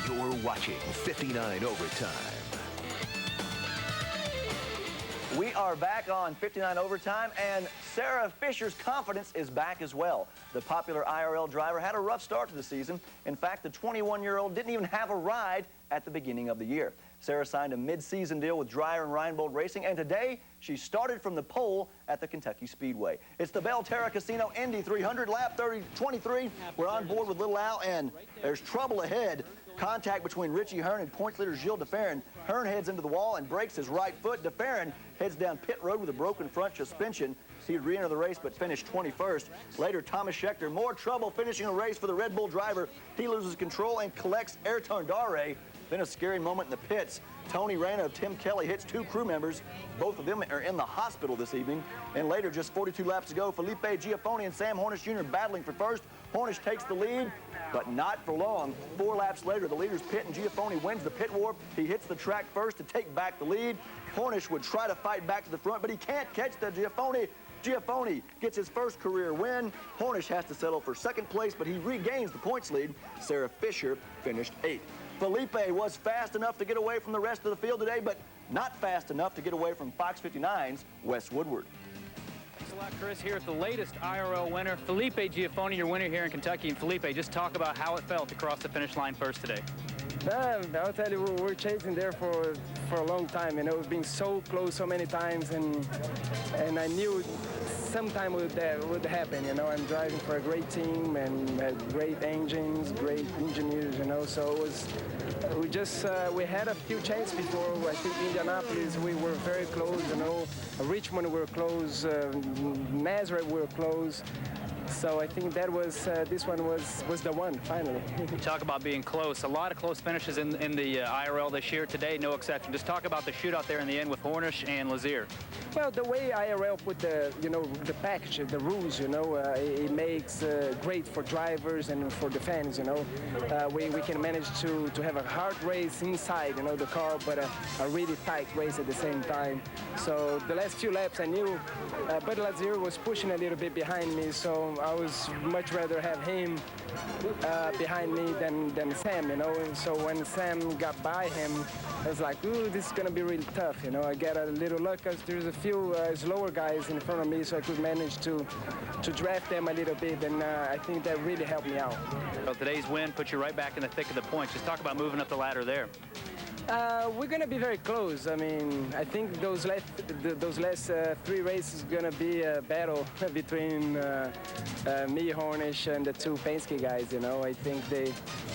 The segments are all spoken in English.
You're watching 59 Overtime. We are back on 59 Overtime, and Sarah Fisher's confidence is back as well. The popular IRL driver had a rough start to the season. In fact, the 21-year-old didn't even have a ride at the beginning of the year. Sarah signed a mid-season deal with Dreyer and Reinbold Racing, and today she started from the pole at the Kentucky Speedway. It's the Belterra Casino Indy 300, lap 23. We're on board with Little Al, and there's trouble ahead. Contact between Richie Hearn and points leader Gilles DeFerrin. Hearn heads into the wall and breaks his right foot. DeFerrin heads down pit road with a broken front suspension. He'd re-enter the race but finished 21st. Later, Thomas Schechter, more trouble finishing a race for the Red Bull driver. He loses control and collects Ayrton Dare. Then a scary moment in the pits. Tony Reyna of Tim Kelly hits two crew members. Both of them are in the hospital this evening. And later, just 42 laps to go, Felipe Giaffone and Sam Hornish Jr. battling for first. Hornish takes the lead, but not for long. 4 laps later, the leaders pit and Giaffone wins the pit war. He hits the track first to take back the lead. Hornish would try to fight back to the front, but he can't catch the Giaffone. Giaffone gets his first career win. Hornish has to settle for second place, but he regains the points lead. Sarah Fisher finished 8th. Felipe was fast enough to get away from the rest of the field today, but not fast enough to get away from Fox 59's Wes Woodward. Thanks a lot, Chris. Here at the latest IRL winner, Felipe Giaffone, your winner here in Kentucky. And Felipe, just talk about how it felt to cross the finish line first today. I'll tell you, we're chasing there for a long time. You know, we've been so close so many times, and I knew sometime would happen. You know, I'm driving for a great team and great engines, great engineers. You know, so it was. We had a few chances before. I think Indianapolis we were very close. You know, Richmond we were close. Nazareth we were close. So I think that was this one was the one finally. Talk about being close. A lot of close finishes in the IRL this year. Today, no exception. Just talk about the shootout there in the end with Hornish and Lazier. Well, the way IRL put the package, the rules, it makes great for drivers and for the fans. We can manage to have a hard race inside, the car, but a really tight race at the same time. So the last few laps, I knew Bud Lazier was pushing a little bit behind me, so I was much rather have him behind me than Sam, And so when Sam got by him, I was like, ooh, this is gonna be really tough, I got a little luck because there's a few slower guys in front of me, so I could manage to draft them a little bit, and I think that really helped me out. Well, today's win puts you right back in the thick of the points. Just talk about moving up the ladder there. We're gonna be very close. I mean, I think those last 3 races are gonna be a battle between me, Hornish, and the 2 Penske guys. I think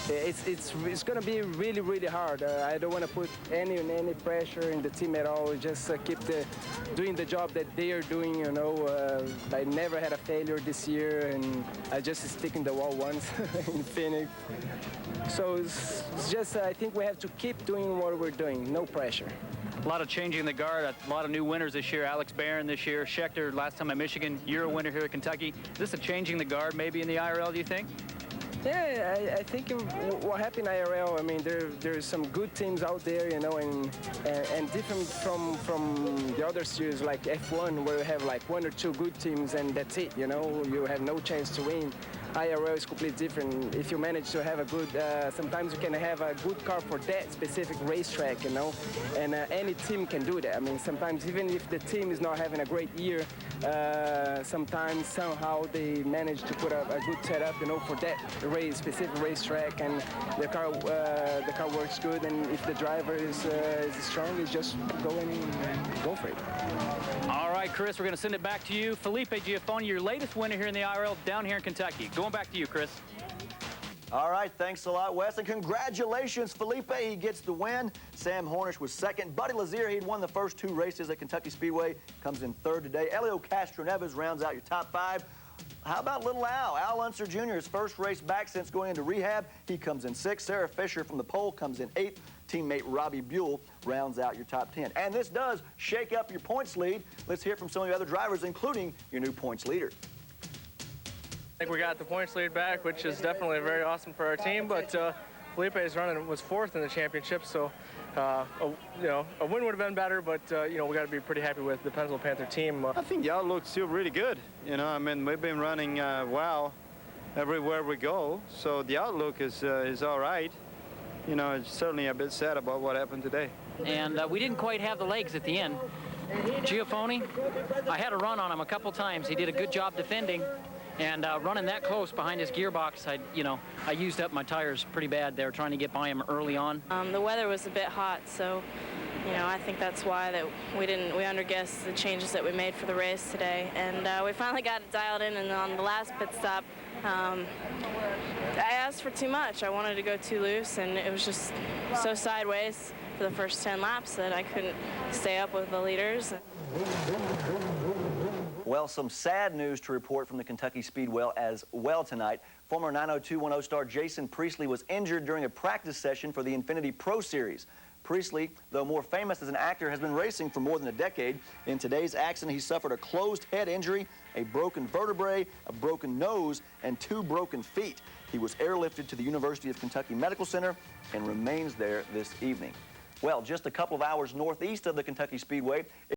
it's gonna be really, really hard. I don't want to put any pressure in the team at all. Just keep doing the job that they are doing. I never had a failure this year, and I just stick in the wall once in Phoenix. So it's just I think we have to keep doing what we're doing. No pressure. A lot of changing the guard, a lot of new winners this year. Alex Barron this year, Schechter last time at Michigan. You're a winner here at Kentucky. Is this a changing the guard maybe in the IRL, do you think? Yeah, I think what happened in IRL, I mean, there's some good teams out there, and different from the other series like F1, where you have like 1 or 2 good teams and that's it, you have no chance to win. IRL is completely different. If you manage to have a good, sometimes you can have a good car for that specific racetrack, and any team can do that. I mean, sometimes even if the team is not having a great year, sometimes somehow they manage to put up a good setup, for that specific racetrack, and the car works good. And if the driver is strong, it's just go for it. All right, Chris, we're going to send it back to you. Felipe Giaffone, your latest winner here in the IRL down here in Kentucky. Going back to you, Chris. All right, thanks a lot, Wes, and congratulations, Felipe. He gets the win. Sam Hornish was second. Buddy Lazier, he'd won the first 2 races at Kentucky Speedway, comes in 3rd today. Elio Castroneves rounds out your top 5. How about little Al? Al Unser Jr., his first race back since going into rehab. He comes in 6th. Sarah Fisher from the pole comes in 8th. Teammate Robbie Buell rounds out your top 10. And this does shake up your points lead. Let's hear from some of the other drivers, including your new points leader. I think we got the points lead back, which is definitely very awesome for our team, but Felipe's running was 4th in the championship, so a win would have been better, but we got to be pretty happy with the Pennsylvania Panther team. I think the outlook's still really good. I mean, we've been running well everywhere we go, so the outlook is all right. you know, it's certainly a bit sad about what happened today. And we didn't quite have the legs at the end. Giaffone, I had a run on him a couple times. He did a good job defending, and running that close behind his gearbox, I used up my tires pretty bad there trying to get by him early on. The weather was a bit hot, so I think that's why that we underguessed the changes that we made for the race today, and we finally got it dialed in. And on the last pit stop, I asked for too much. I wanted to go too loose, and it was just so sideways for the first 10 laps that I couldn't stay up with the leaders. Well, some sad news to report from the Kentucky Speedway as well tonight. Former 90210 star Jason Priestley was injured during a practice session for the Infinity Pro Series. Priestley, though more famous as an actor, has been racing for more than a decade. In today's accident, he suffered a closed head injury, a broken vertebrae, a broken nose, and 2 broken feet. He was airlifted to the University of Kentucky Medical Center and remains there this evening. Well, just a couple of hours northeast of the Kentucky Speedway,